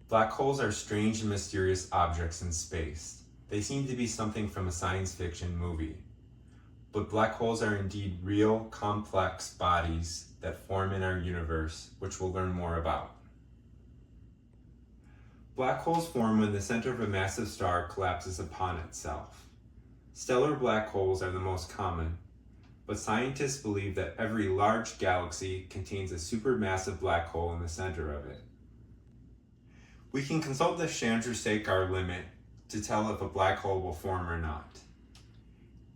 Black holes are strange and mysterious objects in space. They seem to be something from a science fiction movie. But black holes are indeed real, complex bodies that form in our universe, which we'll learn more about. Black holes form when the center of a massive star collapses upon itself. Stellar black holes are the most common, but scientists believe that every large galaxy contains a supermassive black hole in the center of it. We can consult the Chandrasekhar limit to tell if a black hole will form or not.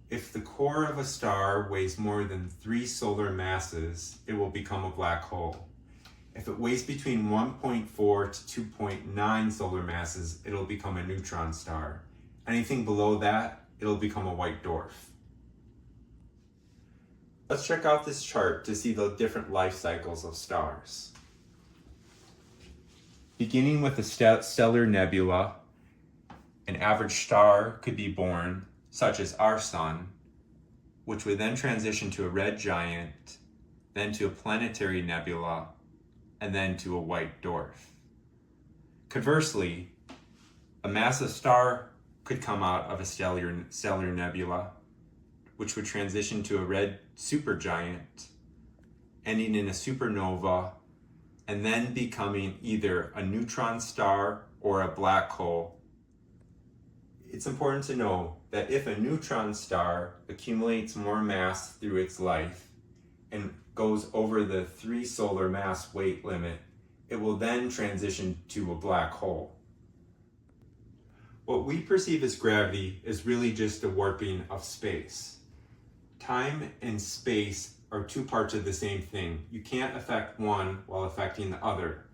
If the core of a star weighs more than 3 solar masses, it will become a black hole. If it weighs between 1.4 to 2.9 solar masses, it'll become a neutron star. Anything below that, it'll become a white dwarf. Let's check out this chart to see the different life cycles of stars. Beginning with a stellar nebula, an average star could be born, such as our sun, which would then transition to a red giant, then to a planetary nebula, and then to a white dwarf. Conversely, a massive star could come out of a stellar nebula, which would transition to a red supergiant, ending in a supernova, and then becoming either a neutron star or a black hole. It's important to know that if a neutron star accumulates more mass through its life and goes over the 3 solar mass weight limit, it will then transition to a black hole. What we perceive as gravity is really just a warping of space. Time and space are 2 parts of the same thing. You can't affect one while affecting the other.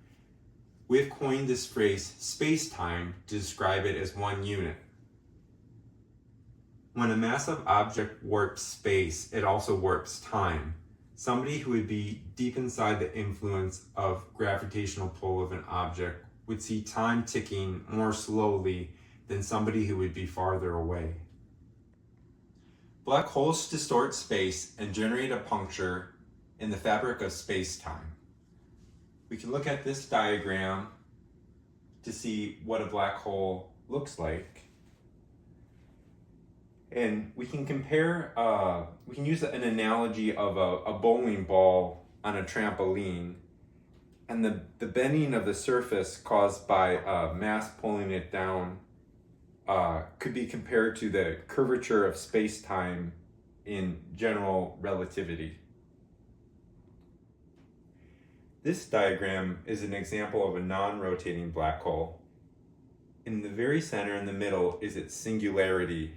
We have coined this phrase space-time to describe it as one unit. When a massive object warps space, it also warps time. Somebody who would be deep inside the influence of gravitational pull of an object would see time ticking more slowly than somebody who would be farther away. Black holes distort space and generate a puncture in the fabric of space-time. We can look at this diagram to see what a black hole looks like. And we can compare, we can use an analogy of a bowling ball on a trampoline, and the bending of the surface caused by mass pulling it down could be compared to the curvature of space-time in general relativity. This diagram is an example of a non-rotating black hole. In the very center in the middle is its singularity.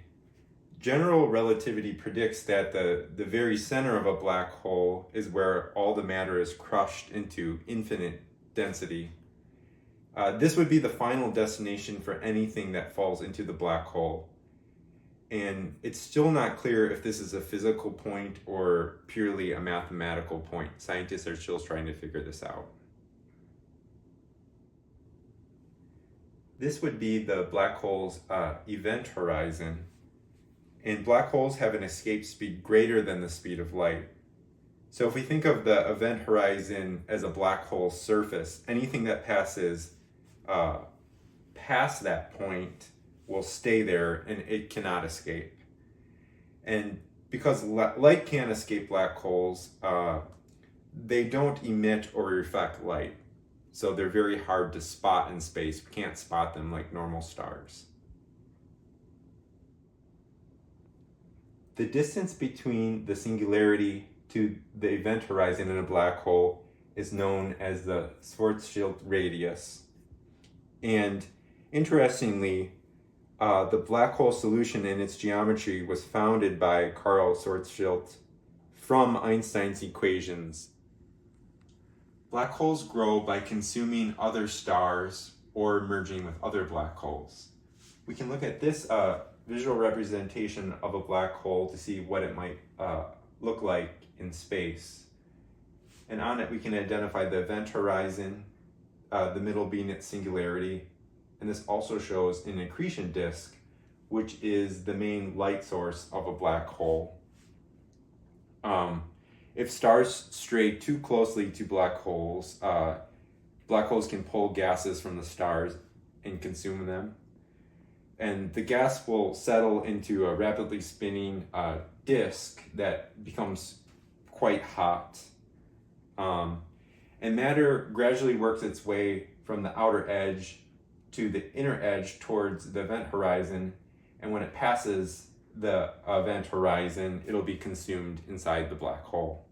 General relativity predicts that the very center of a black hole is where all the matter is crushed into infinite density. This would be the final destination for anything that falls into the black hole. And it's still not clear if this is a physical point or purely a mathematical point. Scientists are still trying to figure this out. This would be the black hole's event horizon. And black holes have an escape speed greater than the speed of light. So if we think of the event horizon as a black hole surface, anything that passes past that point will stay there and it cannot escape. And because light can't escape black holes, they don't emit or reflect light. So they're very hard to spot in space. We can't spot them like normal stars. The distance between the singularity to the event horizon in a black hole is known as the Schwarzschild radius. And interestingly, the black hole solution and its geometry was founded by Karl Schwarzschild from Einstein's equations. Black holes grow by consuming other stars or merging with other black holes. We can look at this visual representation of a black hole to see what it might look like in space. And on it we can identify the event horizon, the middle being its singularity, and this also shows an accretion disk, which is the main light source of a black hole. If stars stray too closely to black holes, black holes can pull gases from the stars and consume them. And the gas will settle into a rapidly spinning disk that becomes quite hot. And matter gradually works its way from the outer edge to the inner edge towards the event horizon. And when it passes the event horizon, it'll be consumed inside the black hole.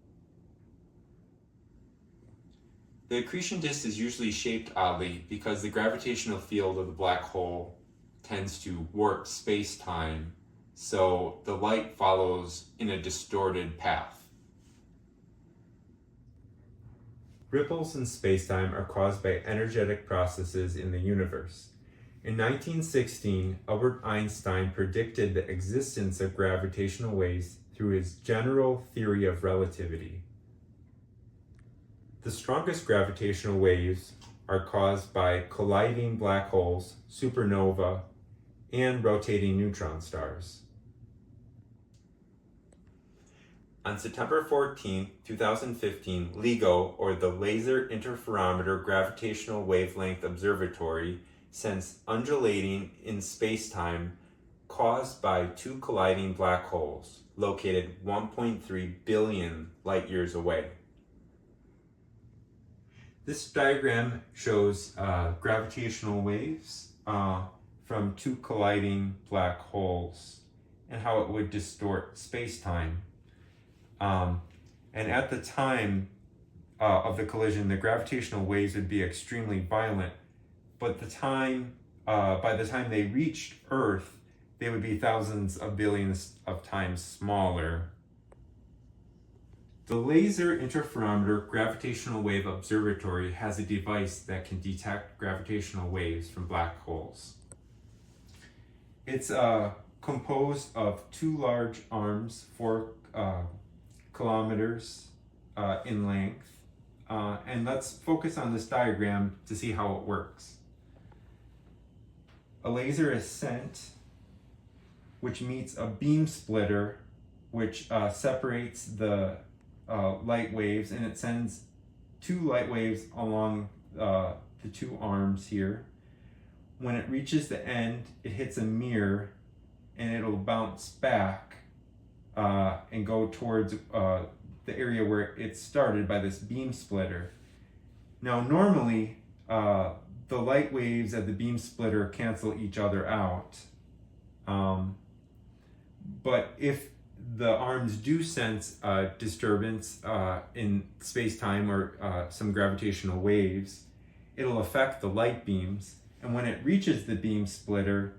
The accretion disk is usually shaped oddly because the gravitational field of the black hole tends to warp space-time, so the light follows in a distorted path. Ripples in spacetime are caused by energetic processes in the universe. In 1916, Albert Einstein predicted the existence of gravitational waves through his general theory of relativity. The strongest gravitational waves are caused by colliding black holes, supernova, and rotating neutron stars. On September 14, 2015, LIGO, or the Laser Interferometer Gravitational Wavelength Observatory, sensed undulating in spacetime caused by two colliding black holes located 1.3 billion light years away. This diagram shows gravitational waves from two colliding black holes and how it would distort spacetime. And at the time of the collision, the gravitational waves would be extremely violent, but by the time they reached Earth, they would be thousands of billions of times smaller. The Laser Interferometer Gravitational Wave Observatory has a device that can detect gravitational waves from black holes. It's composed of two large arms, 4 kilometers in length. And let's focus on this diagram to see how it works. A laser is sent, which meets a beam splitter, which separates the light waves, and it sends 2 light waves along the 2 arms here. When it reaches the end, it hits a mirror, and it'll bounce back and go towards the area where it started by this beam splitter. Now, normally, the light waves at the beam splitter cancel each other out. But if the arms do sense disturbance in space-time or some gravitational waves, it'll affect the light beams. And when it reaches the beam splitter,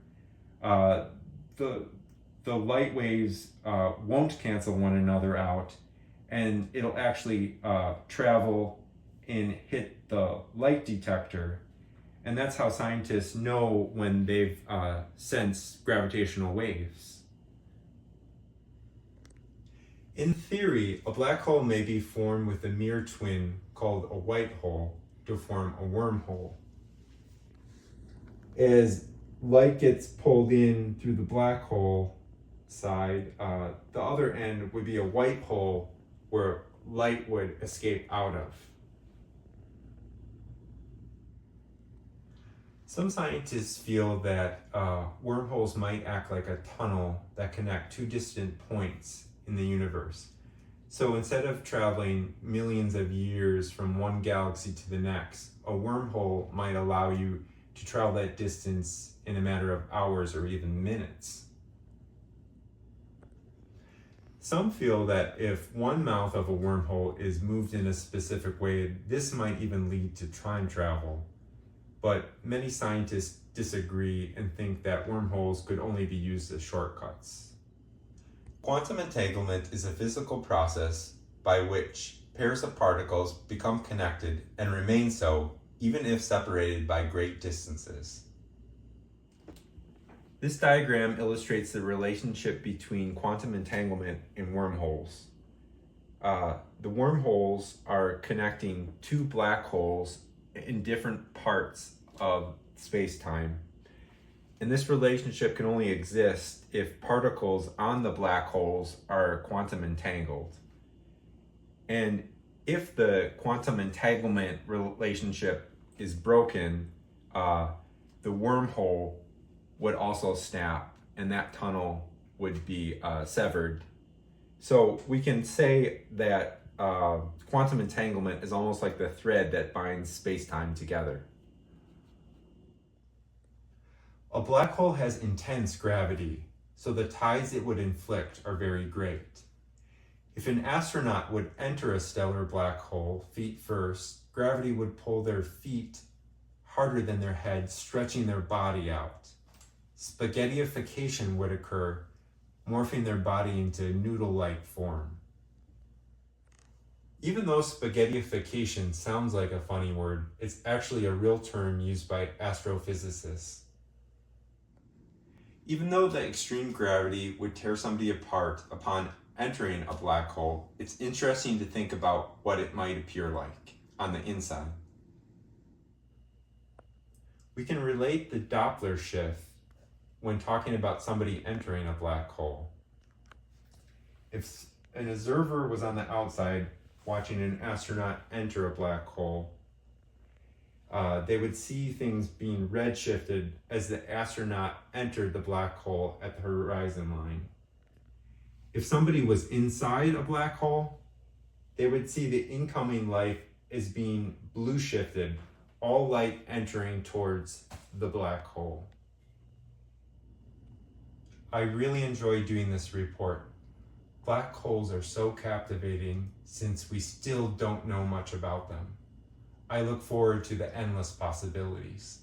the light waves won't cancel one another out, and it'll actually travel and hit the light detector. And that's how scientists know when they've sensed gravitational waves. In theory, a black hole may be formed with a mirror twin called a white hole to form a wormhole. As light gets pulled in through the black hole side, the other end would be a white hole where light would escape out of. Some scientists feel that wormholes might act like a tunnel that connect 2 distant points in the universe. So instead of traveling millions of years from one galaxy to the next, a wormhole might allow you to travel that distance in a matter of hours or even minutes. Some feel that if one mouth of a wormhole is moved in a specific way, this might even lead to time travel. But many scientists disagree and think that wormholes could only be used as shortcuts. Quantum entanglement is a physical process by which pairs of particles become connected and remain so even if separated by great distances. This diagram illustrates the relationship between quantum entanglement and wormholes. The wormholes are connecting 2 black holes in different parts of space-time. And this relationship can only exist if particles on the black holes are quantum entangled. And if the quantum entanglement relationship is broken, the wormhole would also snap, and that tunnel would be severed. So we can say that quantum entanglement is almost like the thread that binds space-time together. A black hole has intense gravity, so the tides it would inflict are very great. If an astronaut would enter a stellar black hole feet first, gravity would pull their feet harder than their head, stretching their body out. Spaghettification would occur, morphing their body into noodle-like form. Even though spaghettification sounds like a funny word, it's actually a real term used by astrophysicists. Even though the extreme gravity would tear somebody apart upon entering a black hole, it's interesting to think about what it might appear like on the inside. We can relate the Doppler shift when talking about somebody entering a black hole. If an observer was on the outside watching an astronaut enter a black hole, they would see things being redshifted as the astronaut entered the black hole at the horizon line. If somebody was inside a black hole, they would see the incoming light as being blue shifted, all light entering towards the black hole. I really enjoy doing this report. Black holes are so captivating since we still don't know much about them. I look forward to the endless possibilities.